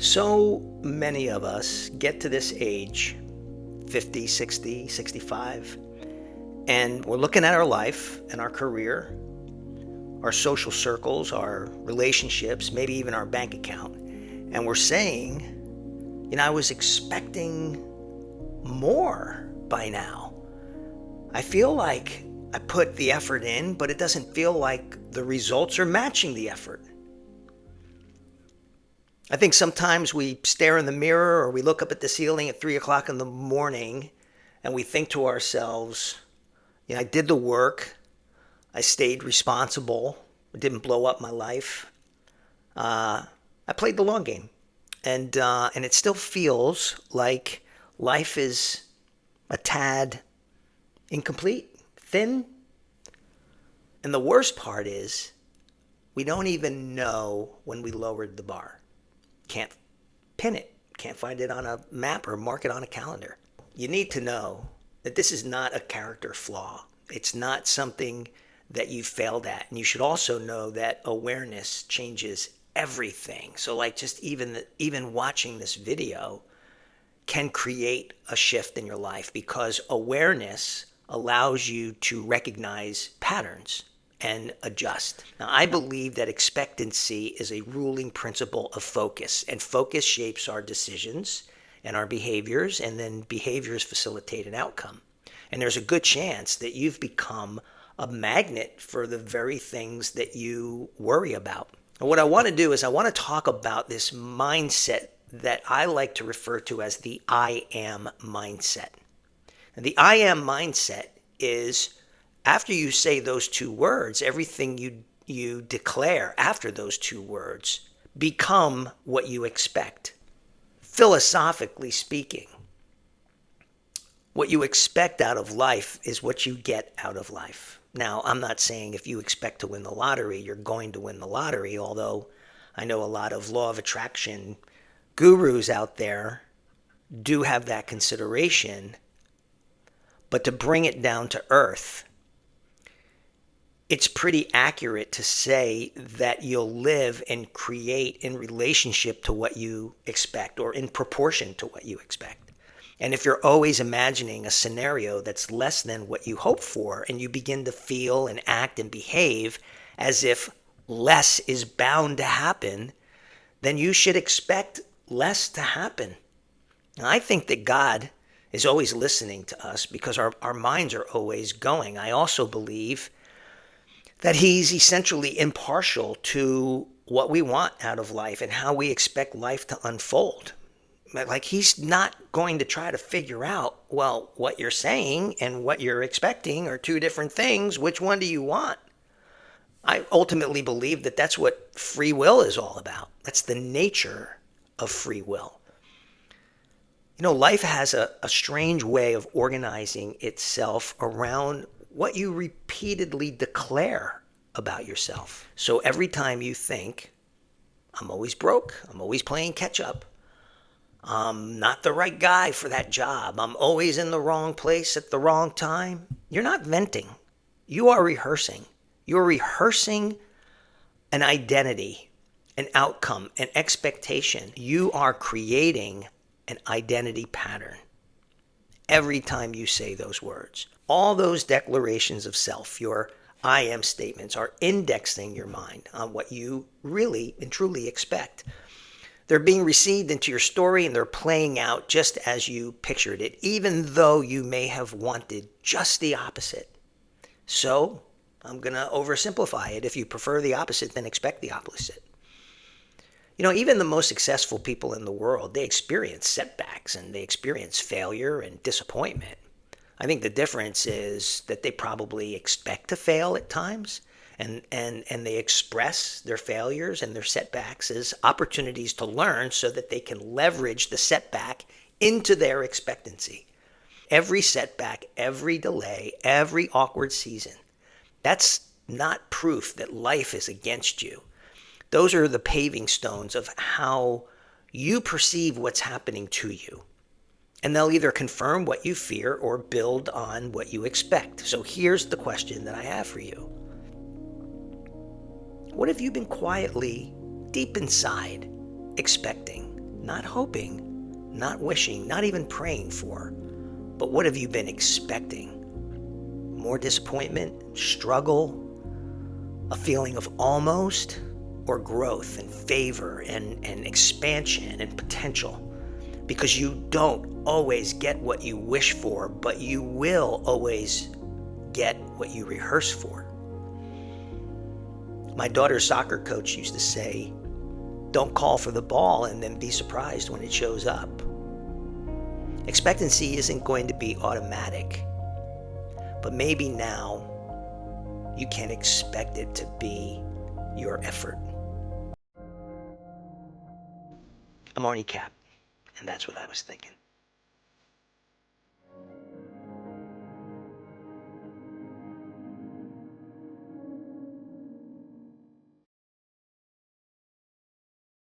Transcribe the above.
So many of us get to this age, 50, 60, 65, and we're looking at our life and our career, our social circles, our relationships, maybe even our bank account, and we're saying, I was expecting more by now. I feel like I put the effort in, but it doesn't feel like the results are matching the effort. I think sometimes we stare in the mirror or we look up at the ceiling at 3 o'clock in the morning and we think to ourselves, I did the work. I stayed responsible. I didn't blow up my life. I played the long game. And it still feels like life is a tad incomplete, thin. And the worst part is we don't even know when we lowered the bar. Can't pin it, can't find it on a map or mark it on a calendar. You need to know that this is not a character flaw. It's not something that you failed at. And you should also know that awareness changes everything. So like just even watching this video can create a shift in your life because awareness allows you to recognize patterns and adjust. Now, I believe that expectancy is a ruling principle of focus, and focus shapes our decisions and our behaviors, and then behaviors facilitate an outcome. And there's a good chance that you've become a magnet for the very things that you worry about. And what I want to do is I want to talk about this mindset that I like to refer to as the I am mindset. And the I am mindset is after you say those two words, everything you declare after those two words become what you expect. Philosophically speaking, what you expect out of life is what you get out of life. Now, I'm not saying if you expect to win the lottery, you're going to win the lottery, although I know a lot of law of attraction gurus out there do have that consideration. But to bring it down to earth, it's pretty accurate to say that you'll live and create in relationship to what you expect or in proportion to what you expect. And if you're always imagining a scenario that's less than what you hope for and you begin to feel and act and behave as if less is bound to happen, then you should expect less to happen. Now, I think that God is always listening to us because our minds are always going. I also believe that he's essentially impartial to what we want out of life and how we expect life to unfold. Like he's not going to try to figure out, well, what you're saying and what you're expecting are two different things. Which one do you want? I ultimately believe that that's what free will is all about. That's the nature of free will. Life has a strange way of organizing itself around what you repeatedly declare about yourself. So every time you think, I'm always broke, I'm always playing catch up, I'm not the right guy for that job, I'm always in the wrong place at the wrong time, you're not venting. You are rehearsing. You're rehearsing an identity, an outcome, an expectation. You are creating an identity pattern every time you say those words. All those declarations of self, your I am statements, are indexing your mind on what you really and truly expect. They're being received into your story and they're playing out just as you pictured it, even though you may have wanted just the opposite. So I'm going to oversimplify it. If you prefer the opposite, then expect the opposite. Even the most successful people in the world, they experience setbacks and they experience failure and disappointment. I think the difference is that they probably expect to fail at times and they express their failures and their setbacks as opportunities to learn so that they can leverage the setback into their expectancy. Every setback, every delay, every awkward season, that's not proof that life is against you. Those are the paving stones of how you perceive what's happening to you. And they'll either confirm what you fear or build on what you expect. So here's the question that I have for you. What have you been quietly, deep inside, expecting? not hoping, not wishing, not even praying for, but what have you been expecting? More disappointment, struggle, a feeling of almost, or growth and favor and expansion and potential? Because you don't always get what you wish for, but you will always get what you rehearse for. My daughter's soccer coach used to say, don't call for the ball and then be surprised when it shows up. Expectancy isn't going to be automatic, but maybe now you can expect it to be your effort. I'm ArnieCAP, and that's what I was thinking.